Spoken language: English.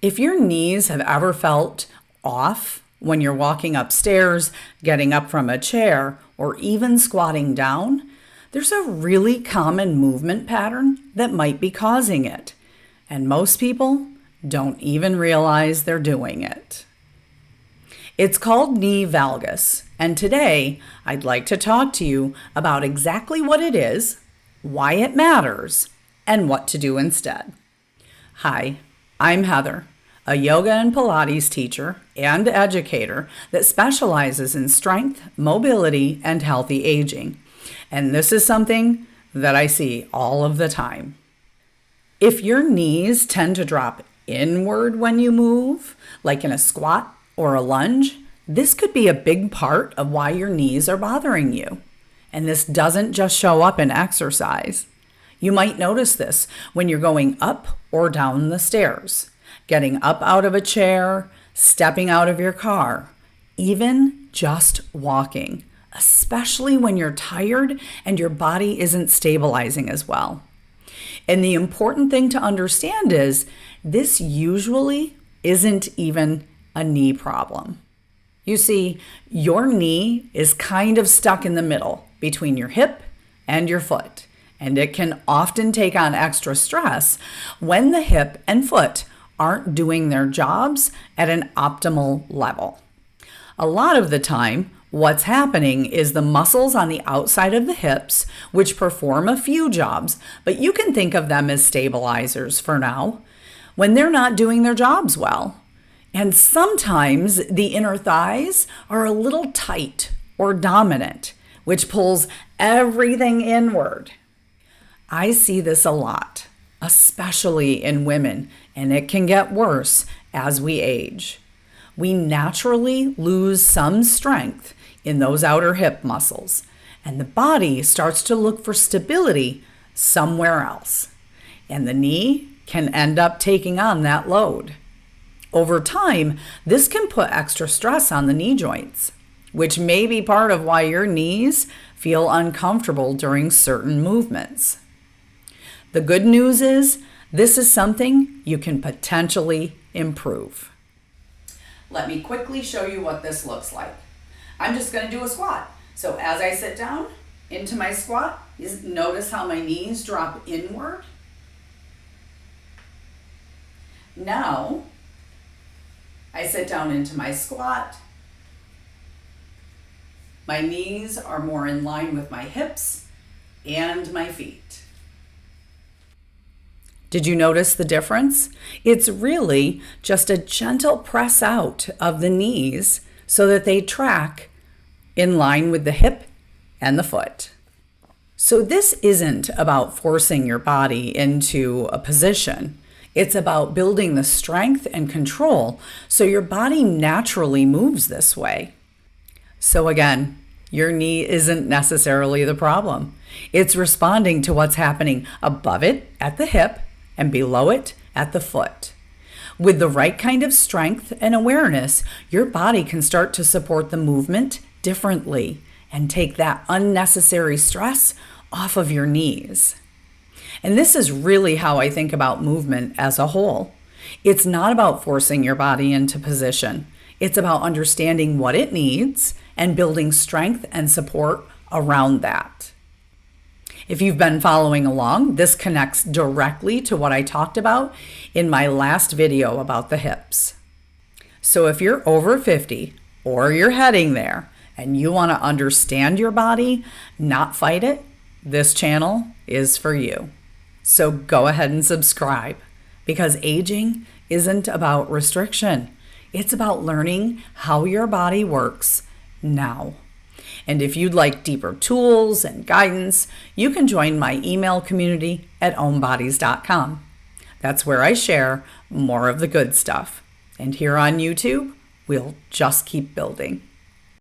If your knees have ever felt off when you're walking upstairs, getting up from a chair, or even squatting down, there's a really common movement pattern that might be causing it. And most people don't even realize they're doing it. It's called knee valgus, and today I'd like to talk to you about exactly what it is, why it matters, and what to do instead. Hi, I'm Heather, a yoga and Pilates teacher and educator that specializes in strength, mobility, and healthy aging. And this is something that I see all of the time. If your knees tend to drop inward when you move, like in a squat or a lunge, this could be a big part of why your knees are bothering you. And this doesn't just show up in exercise. You might notice this when you're going up or down the stairs, getting up out of a chair, stepping out of your car, even just walking, especially when you're tired and your body isn't stabilizing as well. And the important thing to understand is this usually isn't even a knee problem. You see, your knee is kind of stuck in the middle between your hip and your foot, and it can often take on extra stress when the hip and foot aren't doing their jobs at an optimal level. A lot of the time, what's happening is the muscles on the outside of the hips, which perform a few jobs, but you can think of them as stabilizers for now, when they're not doing their jobs well. And sometimes the inner thighs are a little tight or dominant, which pulls everything inward. I see this a lot, especially in women, and it can get worse as we age. We naturally lose some strength in those outer hip muscles, and the body starts to look for stability somewhere else, and the knee can end up taking on that load. Over time, this can put extra stress on the knee joints, which may be part of why your knees feel uncomfortable during certain movements. The good news is this is something you can potentially improve. Let me quickly show you what this looks like. I'm just going to do a squat. So as I sit down into my squat, notice how my knees drop inward. Now, I sit down into my squat. My knees are more in line with my hips and my feet. Did you notice the difference? It's really just a gentle press out of the knees so that they track in line with the hip and the foot. So this isn't about forcing your body into a position. It's about building the strength and control so your body naturally moves this way. So again, your knee isn't necessarily the problem. It's responding to what's happening above it at the hip and below it at the foot. With the right kind of strength and awareness, your body can start to support the movement differently and take that unnecessary stress off of your knees. And this is really how I think about movement as a whole. It's not about forcing your body into position. It's about understanding what it needs and building strength and support around that. If you've been following along, this connects directly to what I talked about in my last video about the hips. So if you're over 50 or you're heading there and you want to understand your body, not fight it, this channel is for you. So go ahead and subscribe, because aging isn't about restriction. It's about learning how your body works now. And if you'd like deeper tools and guidance, you can join my email community at OmBodies.com. That's where I share more of the good stuff. And here on YouTube, we'll just keep building.